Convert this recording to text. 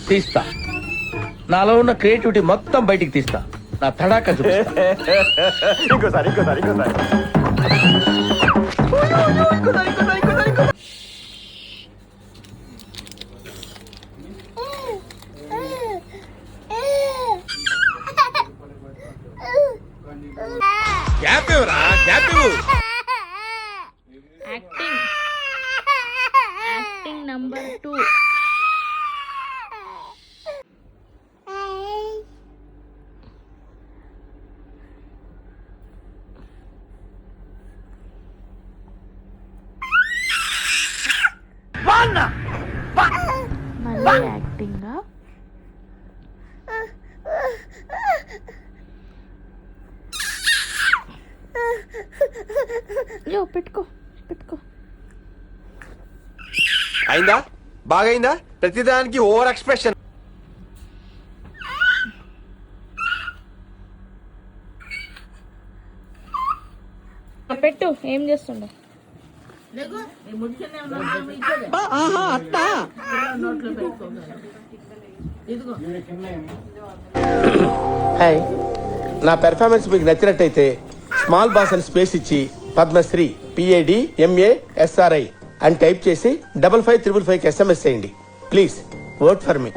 తీస్తా. నాలో ఉన్న క్రియేటివిటీ మొత్తం బయటికి తీస్తా. నా తడాక చూపిస్తా. ఇంకోసారి యాక్టింగ్ నంబర్ 2. మళ్ళీ యాక్టింగ్. పెట్టుకో. అయిందా? బాగైందా? ప్రతిదానికి ఓవర్ ఎక్స్ప్రెషన్. పెట్టు. ఏం చేస్తుండ? హాయ్, నా పెర్ఫార్మెన్స్ మీకు నచ్చినట్టయితే స్మాల్ బాస్ అని స్పేస్ ఇచ్చి పద్మశ్రీ PADMASRI అని టైప్ చేసి 5555 SMS చేయండి. Please vote for me.